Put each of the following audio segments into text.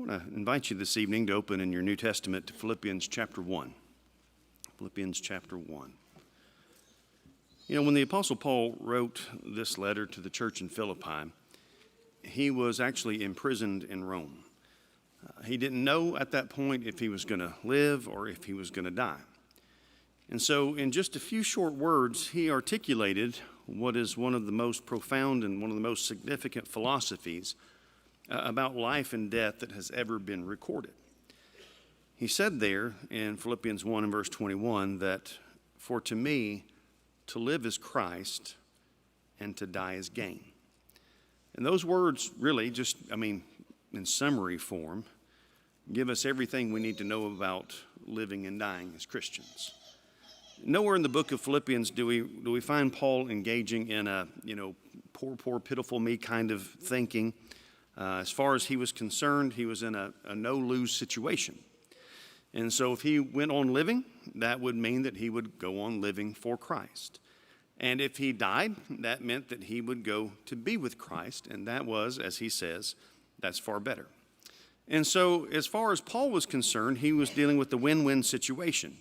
I want to invite you this evening to open in your New Testament to Philippians chapter 1. Philippians chapter 1. You know, when the Apostle Paul wrote this letter to the church in Philippi, he was actually imprisoned in Rome. He didn't know at that point if he was going to live or if he was going to die. And so in just a few short words, he articulated what is one of the most profound and one of the most significant philosophies about life and death that has ever been recorded. He said there in Philippians 1 and verse 21 that, "For to me, to live is Christ, and to die is gain." And those words really just, in summary form, give us everything we need to know about living and dying as Christians. Nowhere in the book of Philippians do we find Paul engaging in a, poor, pitiful me kind of thinking. As far as he was concerned, he was in a no-lose situation. And so if he went on living, that would mean that he would go on living for Christ. And if he died, that meant that he would go to be with Christ, and that was, as he says, that's far better. And so as far as Paul was concerned, he was dealing with the win-win situation.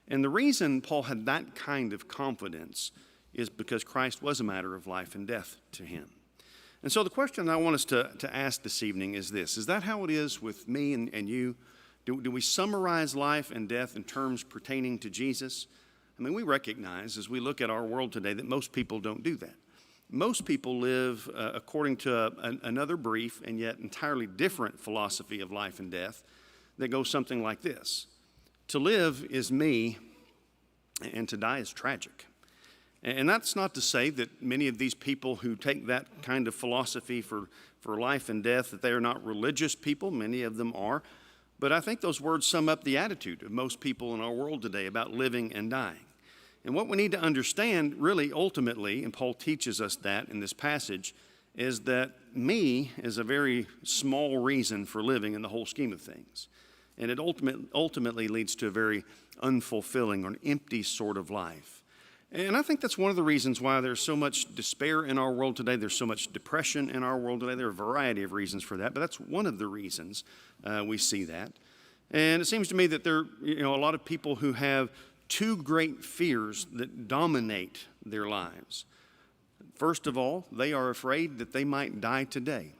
And the reason Paul had that kind of confidence is because Christ was a matter of life and death to him. And so the question I want us to ask this evening is this: is that how it is with me and you? Do we summarize life and death in terms pertaining to Jesus? We recognize as we look at our world today that most people don't do that. Most people live according to another brief and yet entirely different philosophy of life and death that goes something like this: to live is me, and to die is tragic. And that's not to say that many of these people who take that kind of philosophy for life and death, that they are not religious people. Many of them are. But I think those words sum up the attitude of most people in our world today about living and dying. And what we need to understand really ultimately, and Paul teaches us that in this passage, is that me is a very small reason for living in the whole scheme of things. And it ultimately leads to a very unfulfilling or an empty sort of life. And I think that's one of the reasons why there's so much despair in our world today. There's so much depression in our world today. There are a variety of reasons for that, but that's one of the reasons we see that. And it seems to me that there are a lot of people who have two great fears that dominate their lives. First of all, they are afraid that they might die today,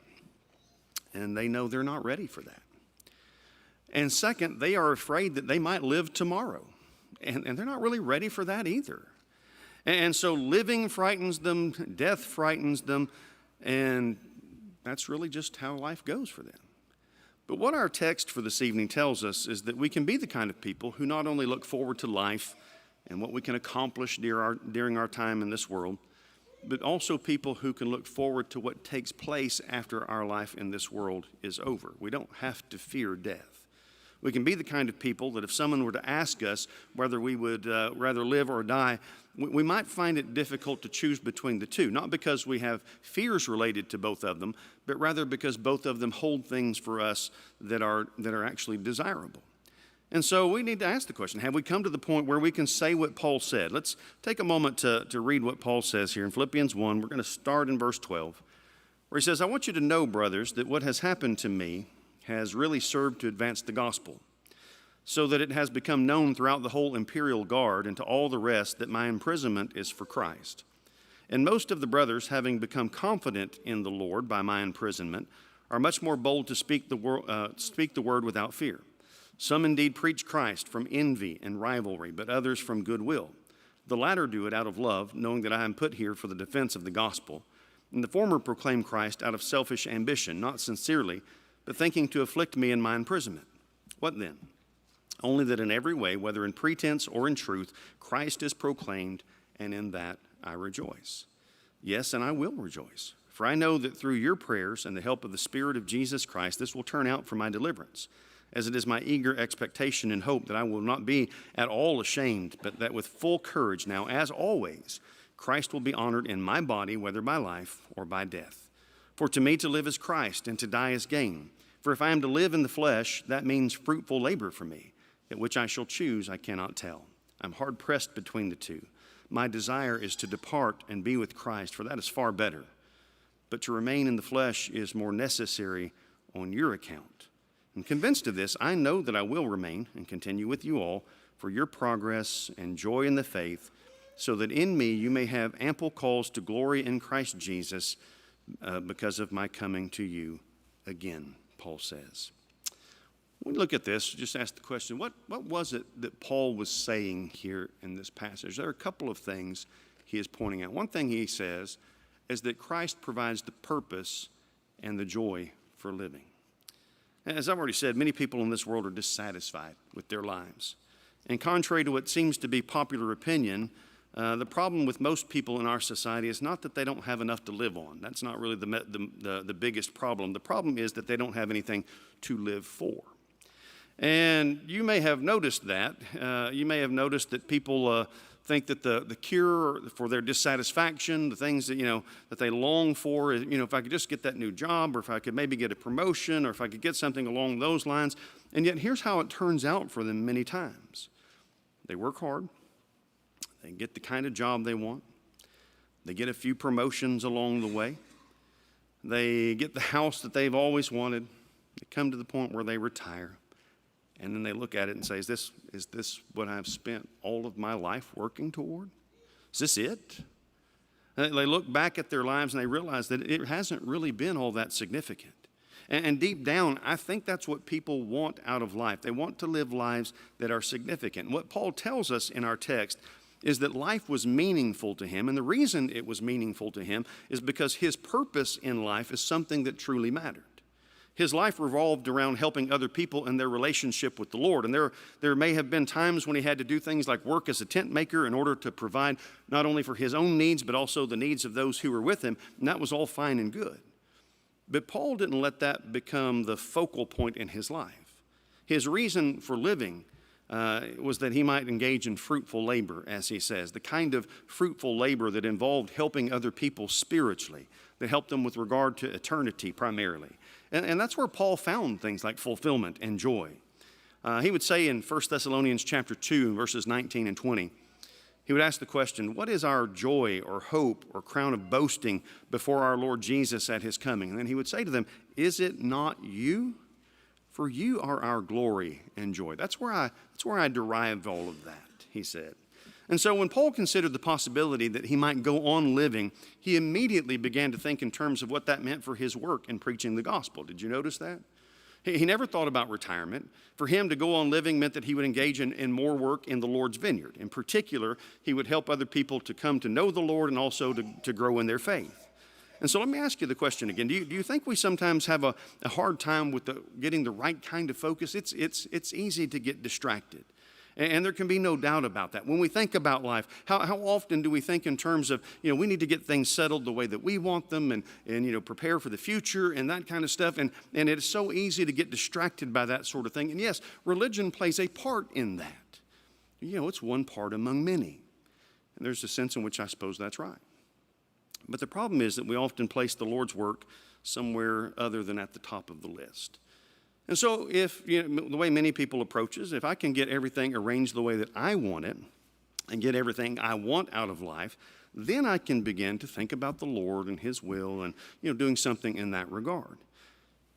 and they know they're not ready for that. And second, they are afraid that they might live tomorrow, and they're not really ready for that either. And so living frightens them, death frightens them, and that's really just how life goes for them. But what our text for this evening tells us is that we can be the kind of people who not only look forward to life and what we can accomplish during our time in this world, but also people who can look forward to what takes place after our life in this world is over. We don't have to fear death. We can be the kind of people that if someone were to ask us whether we would rather live or die, we might find it difficult to choose between the two, not because we have fears related to both of them, but rather because both of them hold things for us that are actually desirable. And so we need to ask the question, have we come to the point where we can say what Paul said? Let's take a moment to read what Paul says here in Philippians 1. We're going to start in verse 12, where he says, "I want you to know, brothers, that what has happened to me has really served to advance the gospel, so that it has become known throughout the whole imperial guard and to all the rest that my imprisonment is for Christ. And most of the brothers, having become confident in the Lord by my imprisonment, are much more bold to speak the word without fear. Some indeed preach Christ from envy and rivalry, but others from goodwill. The latter do it out of love, knowing that I am put here for the defense of the gospel. And the former proclaim Christ out of selfish ambition, not sincerely, but thinking to afflict me in my imprisonment. What then? Only that in every way, whether in pretense or in truth, Christ is proclaimed, and in that I rejoice. Yes, and I will rejoice, for I know that through your prayers and the help of the Spirit of Jesus Christ, this will turn out for my deliverance, as it is my eager expectation and hope that I will not be at all ashamed, but that with full courage now, as always, Christ will be honored in my body, whether by life or by death. For to me to live is Christ, and to die is gain. For if I am to live in the flesh, that means fruitful labor for me. At which I shall choose, I cannot tell. I'm hard pressed between the two. My desire is to depart and be with Christ, for that is far better. But to remain in the flesh is more necessary on your account. And convinced of this, I know that I will remain and continue with you all for your progress and joy in the faith, so that in me you may have ample cause to glory in Christ Jesus because of my coming to you again, Paul says. When we look at this, just ask the question, what was it that Paul was saying here in this passage? There are a couple of things he is pointing out. One thing he says is that Christ provides the purpose and the joy for living. As I've already said, many people in this world are dissatisfied with their lives. And contrary to what seems to be popular opinion, the problem with most people in our society is not that they don't have enough to live on. That's not really the biggest problem. The problem is that they don't have anything to live for. And you may have noticed that. You may have noticed that people think that the cure for their dissatisfaction, the things that, that they long for, is, if I could just get that new job, or if I could maybe get a promotion, or if I could get something along those lines. And yet here's how it turns out for them many times. They work hard. They get the kind of job they want. They get a few promotions along the way. They get the house that they've always wanted. They come to the point where they retire. And then they look at it and say, is this what I've spent all of my life working toward? Is this it? And they look back at their lives and they realize that it hasn't really been all that significant. And deep down, I think that's what people want out of life. They want to live lives that are significant. And what Paul tells us in our text is that life was meaningful to him. And the reason it was meaningful to him is because his purpose in life is something that truly mattered. His life revolved around helping other people in their relationship with the Lord. And there may have been times when he had to do things like work as a tent maker in order to provide not only for his own needs, but also the needs of those who were with him. And that was all fine and good. But Paul didn't let that become the focal point in his life. His reason for living was that he might engage in fruitful labor, as he says, the kind of fruitful labor that involved helping other people spiritually, that helped them with regard to eternity primarily. And that's where Paul found things like fulfillment and joy. He would say in 1 Thessalonians chapter 2, verses 19 and 20, he would ask the question, what is our joy or hope or crown of boasting before our Lord Jesus at his coming? And then he would say to them, is it not you? For you are our glory and joy. That's where I derived all of that, he said. And so when Paul considered the possibility that he might go on living, he immediately began to think in terms of what that meant for his work in preaching the gospel. Did you notice that? He never thought about retirement. For him to go on living meant that he would engage in more work in the Lord's vineyard. In particular, he would help other people to come to know the Lord and also to grow in their faith. And so let me ask you the question again. Do you think we sometimes have a hard time with getting the right kind of focus? It's easy to get distracted. And there can be no doubt about that. When we think about life, how often do we think in terms of, we need to get things settled the way that we want them and prepare for the future and that kind of stuff. And it's so easy to get distracted by that sort of thing. And yes, religion plays a part in that. It's one part among many. And there's a sense in which I suppose that's right. But the problem is that we often place the Lord's work somewhere other than at the top of the list. And so if, the way many people approach is, if I can get everything arranged the way that I want it and get everything I want out of life, then I can begin to think about the Lord and his will and, doing something in that regard.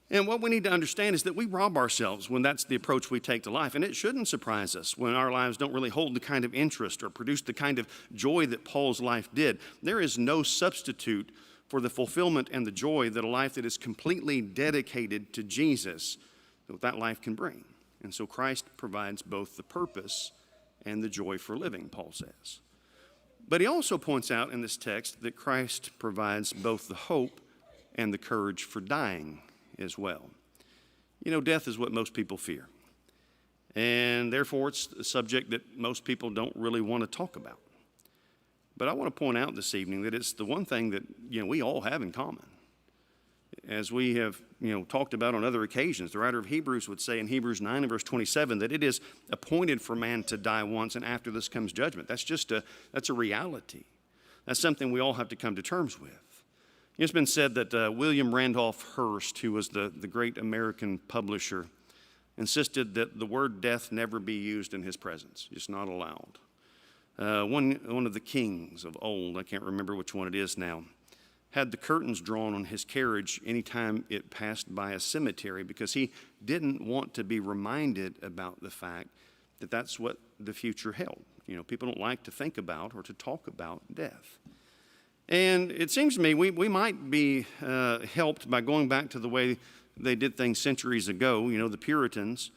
And what we need to understand is that we rob ourselves when that's the approach we take to life. And it shouldn't surprise us when our lives don't really hold the kind of interest or produce the kind of joy that Paul's life did. There is no substitute for the fulfillment and the joy that a life that is completely dedicated to Jesus, that life can bring. And so Christ provides both the purpose and the joy for living, Paul says. But he also points out in this text that Christ provides both the hope and the courage for dying as well. Death is what most people fear. And therefore, it's a subject that most people don't really want to talk about. But I want to point out this evening that it's the one thing that, we all have in common. As we have, talked about on other occasions, the writer of Hebrews would say in Hebrews 9 and verse 27 that it is appointed for man to die once, and after this comes judgment. That's a reality. That's something we all have to come to terms with. It's been said that William Randolph Hearst, who was the great American publisher, insisted that the word death never be used in his presence, just not allowed. One of the kings of old, I can't remember which one it is now, had the curtains drawn on his carriage anytime it passed by a cemetery because he didn't want to be reminded about the fact that that's what the future held. People don't like to think about or to talk about death. And it seems to me we might be helped by going back to the way they did things centuries ago. The Puritans,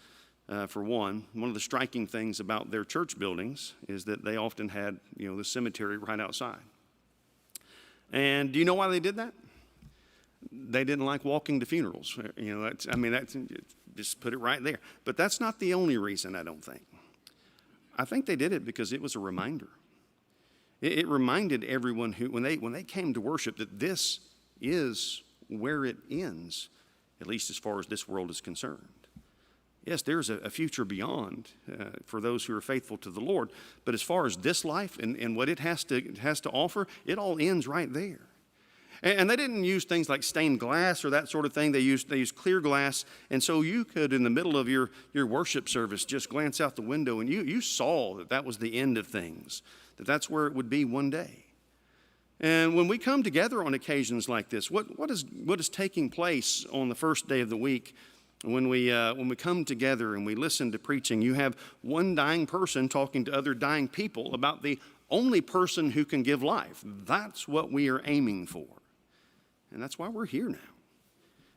for one of the striking things about their church buildings is that they often had, the cemetery right outside. And do you know why they did that? They didn't like walking to funerals. That's just put it right there. But that's not the only reason, I don't think. I think they did it because it was a reminder. It reminded everyone who, when they came to worship, that this is where it ends, at least as far as this world is concerned. Yes, there's a future beyond for those who are faithful to the Lord. But as far as this life and what it has to offer, it all ends right there. And they didn't use things like stained glass or that sort of thing. They used clear glass. And so you could, in the middle of your worship service, just glance out the window and you saw that was the end of things, that's where it would be one day. And when we come together on occasions like this, what is taking place on the first day of the week? When we come together and we listen to preaching, you have one dying person talking to other dying people about the only person who can give life. That's what we are aiming for. And that's why we're here now.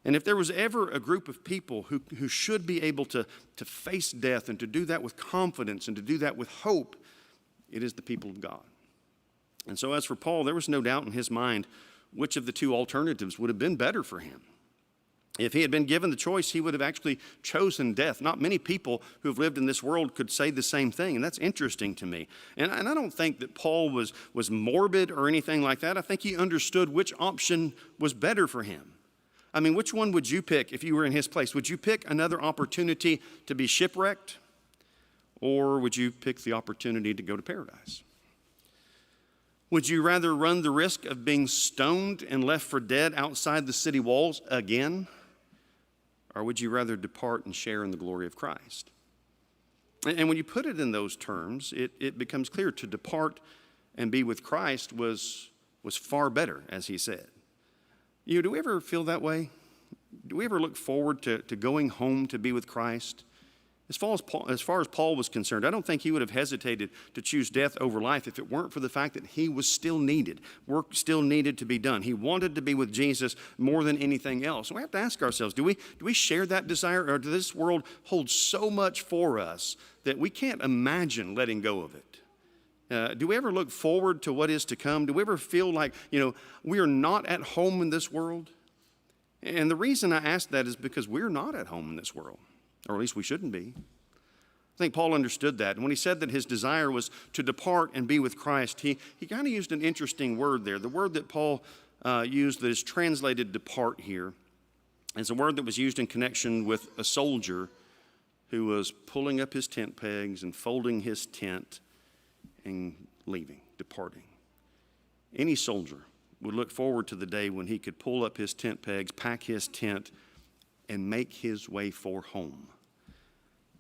And if there was ever a group of people who should be able to face death and to do that with confidence and to do that with hope, it is the people of God. And so as for Paul, there was no doubt in his mind which of the two alternatives would have been better for him. If he had been given the choice, he would have actually chosen death. Not many people who have lived in this world could say the same thing, and that's interesting to me. And I don't think that Paul was morbid or anything like that. I think he understood which option was better for him. Which one would you pick if you were in his place? Would you pick another opportunity to be shipwrecked, or would you pick the opportunity to go to paradise? Would you rather run the risk of being stoned and left for dead outside the city walls again? Or would you rather depart and share in the glory of Christ? And when you put it in those terms, it becomes clear to depart and be with Christ was far better, as he said. Do we ever feel that way? Do we ever look forward to going home to be with Christ? As far as Paul was concerned, I don't think he would have hesitated to choose death over life if it weren't for the fact that he was still needed. Work still needed to be done. He wanted to be with Jesus more than anything else. We have to ask ourselves, do we share that desire, or does this world hold so much for us that we can't imagine letting go of it? Do we ever look forward to what is to come? Do we ever feel like, we are not at home in this world? And the reason I ask that is because we're not at home in this world. Or at least we shouldn't be. I think Paul understood that. And when he said that his desire was to depart and be with Christ, he kind of used an interesting word there. The word that Paul used that is translated depart here is a word that was used in connection with a soldier who was pulling up his tent pegs and folding his tent and leaving, departing. Any soldier would look forward to the day when he could pull up his tent pegs, pack his tent, and make his way for home.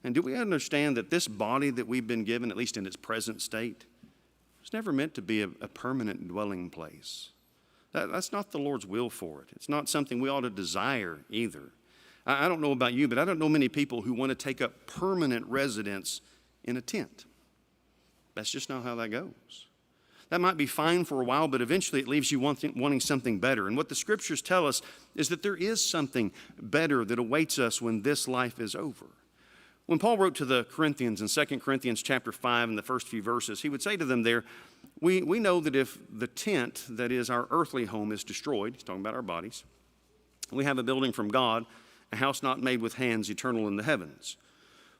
And do we understand that this body that we've been given, at least in its present state, was never meant to be a permanent dwelling place? That's not the Lord's will for it. It's not something we ought to desire either. I don't know about you, but I don't know many people who want to take up permanent residence in a tent. That's just not how that goes. That might be fine for a while, but eventually it leaves you wanting something better. And what the scriptures tell us is that there is something better that awaits us when this life is over. When Paul wrote to the Corinthians in 2 Corinthians chapter 5 in the first few verses, he would say to them there, we know that if the tent, that is our earthly home, is destroyed, he's talking about our bodies, we have a building from God, a house not made with hands, eternal in the heavens.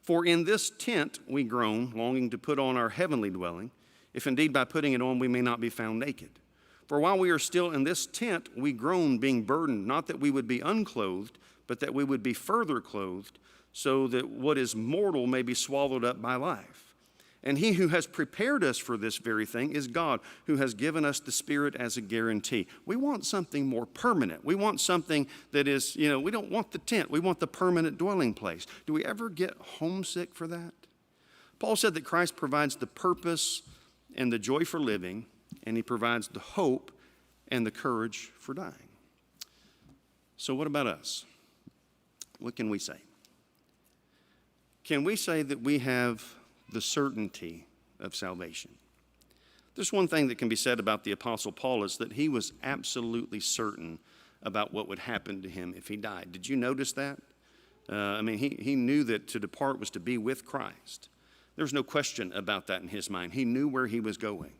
For in this tent we groan, longing to put on our heavenly dwelling, if indeed by putting it on we may not be found naked. For while we are still in this tent, we groan, being burdened, not that we would be unclothed, but that we would be further clothed, so that what is mortal may be swallowed up by life. And he who has prepared us for this very thing is God, who has given us the Spirit as a guarantee. We want something more permanent. We want something that is, we don't want the tent. We want the permanent dwelling place. Do we ever get homesick for that? Paul said that Christ provides the purpose and the joy for living, and he provides the hope and the courage for dying. So what about us? What can we say? Can we say that we have the certainty of salvation? There's one thing that can be said about the Apostle Paul is that he was absolutely certain about what would happen to him if he died. Did you notice that? He knew that to depart was to be with Christ. There was no question about that in his mind. He knew where he was going.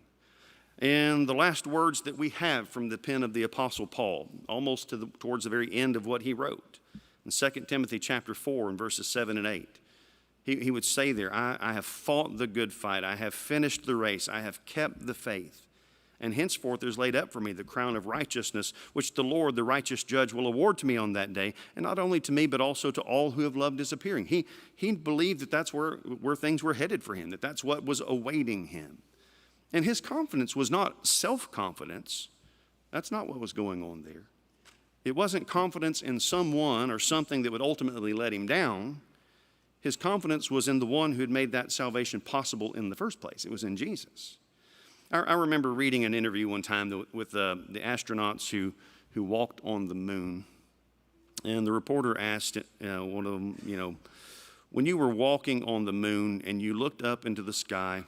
And the last words that we have from the pen of the Apostle Paul, almost towards the very end of what he wrote, in 2 Timothy chapter 4 and verses 7 and 8, he would say there, I have fought the good fight, I have finished the race, I have kept the faith, and henceforth there is laid up for me the crown of righteousness, which the Lord, the righteous judge, will award to me on that day, and not only to me, but also to all who have loved his appearing. He believed that that's where things were headed for him, that that's what was awaiting him. And his confidence was not self-confidence. That's not what was going on there. It wasn't confidence in someone or something that would ultimately let him down. His confidence was in the one who had made that salvation possible in the first place. It was in Jesus. I remember reading an interview one time with the astronauts who walked on the moon. And the reporter asked one of them, when you were walking on the moon and you looked up into the sky,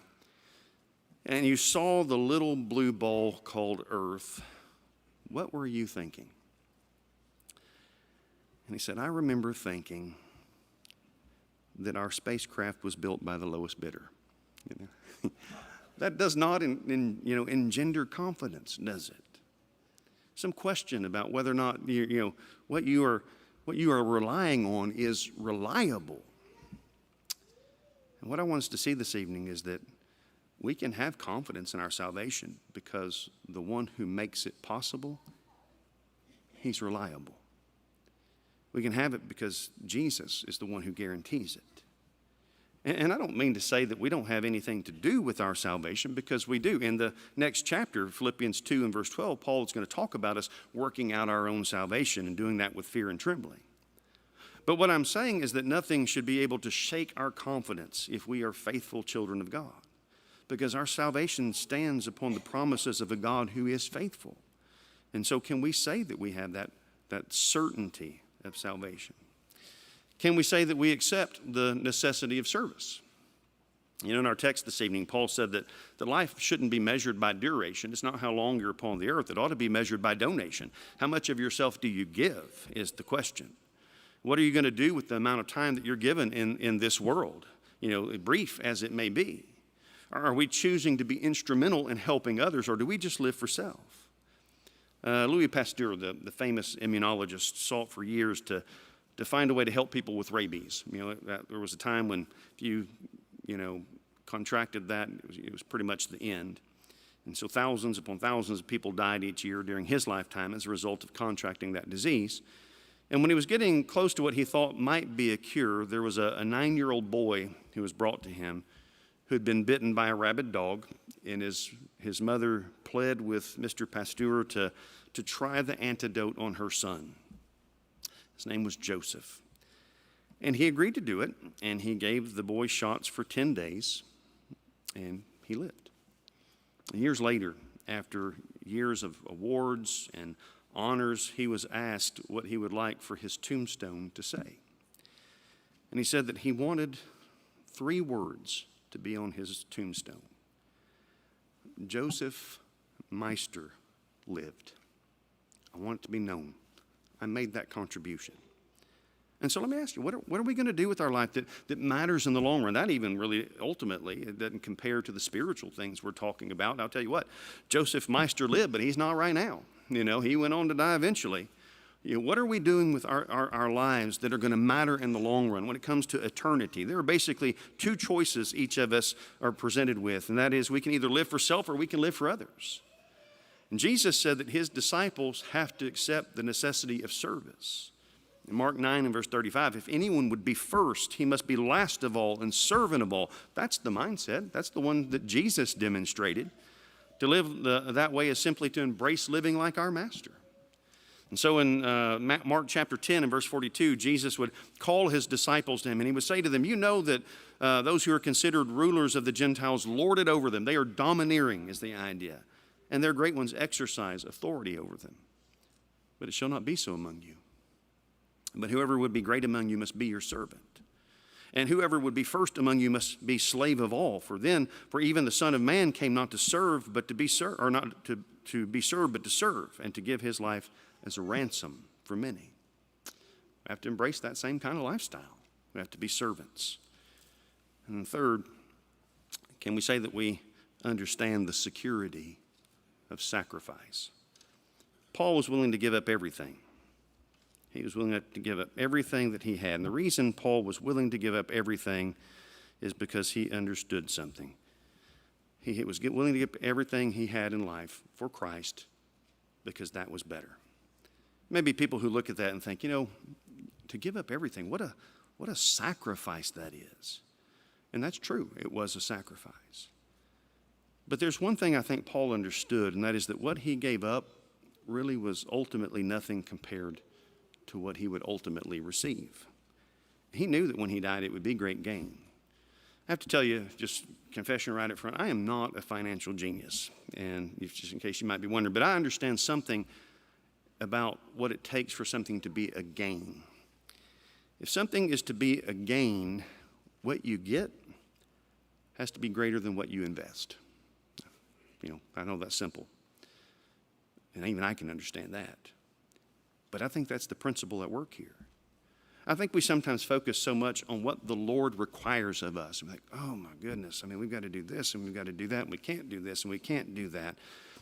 and you saw the little blue ball called Earth, what were you thinking? And he said, I remember thinking that our spacecraft was built by the lowest bidder. That does not engender confidence, does it? Some question about whether or not what you are relying on is reliable. And what I want us to see this evening is that we can have confidence in our salvation because the one who makes it possible, he's reliable. We can have it because Jesus is the one who guarantees it. And I don't mean to say that we don't have anything to do with our salvation, because we do. In the next chapter, Philippians 2 and verse 12, Paul is going to talk about us working out our own salvation and doing that with fear and trembling. But what I'm saying is that nothing should be able to shake our confidence if we are faithful children of God, because our salvation stands upon the promises of a God who is faithful. And so can we say that we have that certainty of salvation? Can we say that we accept the necessity of service? In our text this evening, Paul said that life shouldn't be measured by duration. It's not how long you're upon the earth. It ought to be measured by donation. How much of yourself do you give is the question. What are you going to do with the amount of time that you're given in this world, brief as it may be? Are we choosing to be instrumental in helping others, or do we just live for self? Louis Pasteur, the famous immunologist, sought for years to find a way to help people with rabies. There was a time when if you contracted that, it was pretty much the end. And so thousands upon thousands of people died each year during his lifetime as a result of contracting that disease. And when he was getting close to what he thought might be a cure, there was a 9-year-old boy who was brought to him who had been bitten by a rabid dog, and his mother pled with Mr. Pasteur to try the antidote on her son. His name was Joseph. And he agreed to do it, and he gave the boy shots for 10 days, and he lived. And years later, after years of awards and honors, he was asked what he would like for his tombstone to say. And he said that he wanted 3 words to be on his tombstone. Joseph Meister lived. I want it to be known. I made that contribution. And so let me ask you, what are we going to do with our life that matters in the long run? That even really, ultimately, it doesn't compare to the spiritual things we're talking about. And I'll tell you what, Joseph Meister lived, but he's not right now. He went on to die eventually. What are we doing with our lives that are going to matter in the long run when it comes to eternity? There are basically 2 choices each of us are presented with, and that is we can either live for self or we can live for others. And Jesus said that his disciples have to accept the necessity of service. In Mark 9 and verse 35, if anyone would be first, he must be last of all and servant of all. That's the mindset. That's the one that Jesus demonstrated. To live that way is simply to embrace living like our master. And so in Mark chapter 10 and verse 42, Jesus would call his disciples to him, and he would say to them, you know that those who are considered rulers of the Gentiles lord it over them. They are domineering, is the idea. and their great ones exercise authority over them. But it shall not be so among you. But whoever would be great among you must be your servant. And whoever would be first among you must be slave of all. For even the Son of Man came not to serve, but to be served, or not to be served, but to serve, and to give his life as a ransom for many. We have to embrace that same kind of lifestyle. We have to be servants. And third, can we say that we understand the security of sacrifice? Paul was willing to give up everything. He was willing to give up everything that he had. And the reason Paul was willing to give up everything is because he understood something. He was willing to give up everything he had in life for Christ because that was better. Maybe people who look at that and think, to give up everything, what a sacrifice that is. And that's true. It was a sacrifice. But there's one thing I think Paul understood, and that is that what he gave up really was ultimately nothing compared to what he would ultimately receive. He knew that when he died, it would be great gain. I have to tell you, just confession right up front, I am not a financial genius. And just in case you might be wondering, but I understand something about what it takes for something to be a gain. If something is to be a gain, what you get has to be greater than what you invest. I know that's simple. And even I can understand that. But I think that's the principle at work here. I think we sometimes focus so much on what the Lord requires of us. We're like, oh my goodness, we've got to do this and we've got to do that and we can't do this and we can't do that.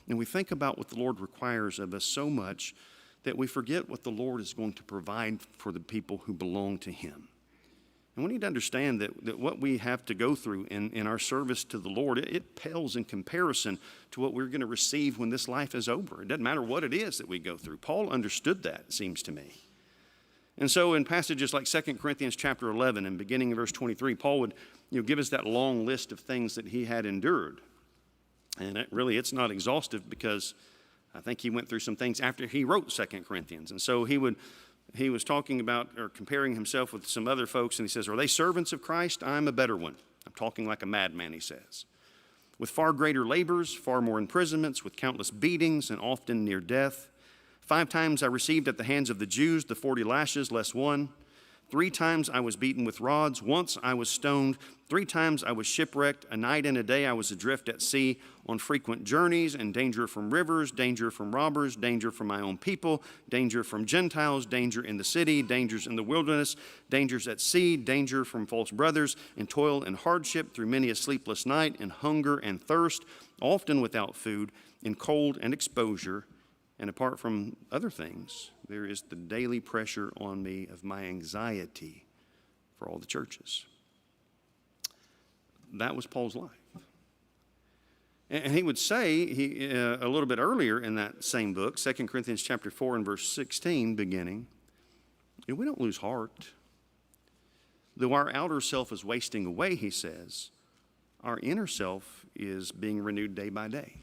And we think about what the Lord requires of us so much that we forget what the Lord is going to provide for the people who belong to Him. And we need to understand that what we have to go through in our service to the Lord, it pales in comparison to what we're going to receive when this life is over. It doesn't matter what it is that we go through. Paul understood that, it seems to me. And so in passages like 2 Corinthians chapter 11 and beginning in verse 23, Paul would give us that long list of things that he had endured. And it's not exhaustive because I think he went through some things after he wrote 2 Corinthians. And so he was talking about or comparing himself with some other folks, and he says, are they servants of Christ? I'm a better one. I'm talking like a madman, he says. With far greater labors, far more imprisonments, with countless beatings, and often near death. 5 times I received at the hands of the Jews the 40 lashes less one. 3 times I was beaten with rods. Once I was stoned. 3 times I was shipwrecked. A night and a day I was adrift at sea on frequent journeys, and danger from rivers, danger from robbers, danger from my own people, danger from Gentiles, danger in the city, dangers in the wilderness, dangers at sea, danger from false brothers, and toil and hardship through many a sleepless night, and hunger and thirst, often without food, in cold and exposure. And apart from other things, there is the daily pressure on me of my anxiety for all the churches. That was Paul's life. And he would say, a little bit earlier in that same book, 2 Corinthians chapter 4 and verse 16, beginning, we don't lose heart. Though our outer self is wasting away, he says, our inner self is being renewed day by day.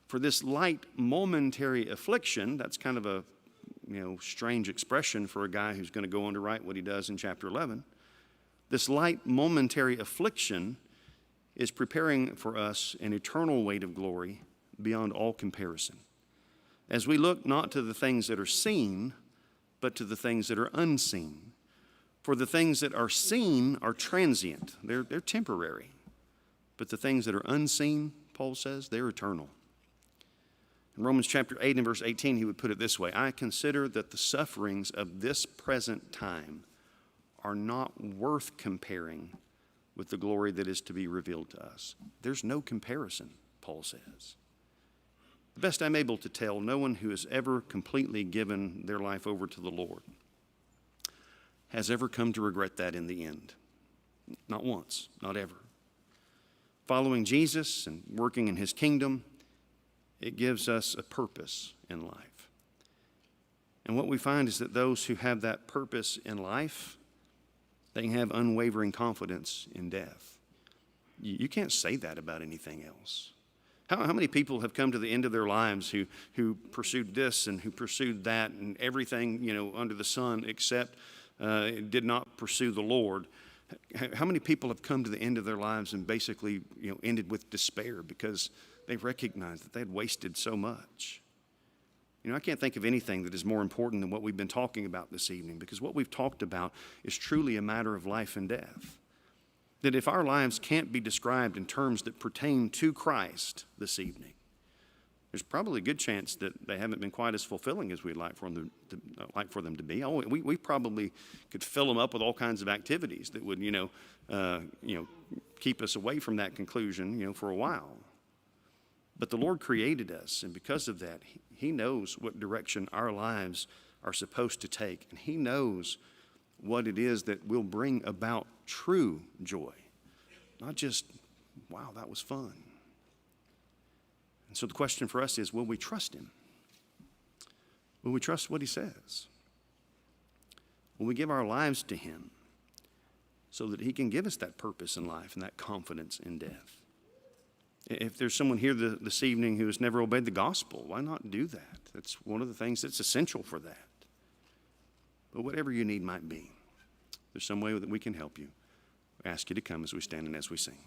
For this light momentary affliction, that's kind of a strange expression for a guy who's going to go on to write what he does in chapter 11. This light momentary affliction is preparing for us an eternal weight of glory beyond all comparison. As we look not to the things that are seen, but to the things that are unseen. For the things that are seen are transient. They're temporary. But the things that are unseen, Paul says, they're eternal. In Romans chapter 8 and verse 18, he would put it this way, I consider that the sufferings of this present time are not worth comparing with the glory that is to be revealed to us. There's no comparison, Paul says. The best I'm able to tell, no one who has ever completely given their life over to the Lord has ever come to regret that in the end. Not once, not ever. Following Jesus and working in his kingdom, it gives us a purpose in life. And what we find is that those who have that purpose in life, they have unwavering confidence in death. You can't say that about anything else. How many people have come to the end of their lives who pursued this and who pursued that and everything, under the sun except did not pursue the Lord? How many people have come to the end of their lives and basically, ended with despair because They recognized that they had wasted so much. You know, I can't think of anything that is more important than what we've been talking about this evening, because what we've talked about is truly a matter of life and death. That if our lives can't be described in terms that pertain to Christ this evening, there's probably a good chance that they haven't been quite as fulfilling as we'd like for them to be. We probably could fill them up with all kinds of activities that would, keep us away from that conclusion, for a while. But the Lord created us, and because of that, He knows what direction our lives are supposed to take, and He knows what it is that will bring about true joy, not just, wow, that was fun. And so the question for us is, will we trust Him? Will we trust what He says? Will we give our lives to Him so that He can give us that purpose in life and that confidence in death? If there's someone here this evening who has never obeyed the gospel, why not do that? That's one of the things that's essential for that. But whatever your need might be, there's some way that we can help you. I ask you to come as we stand and as we sing.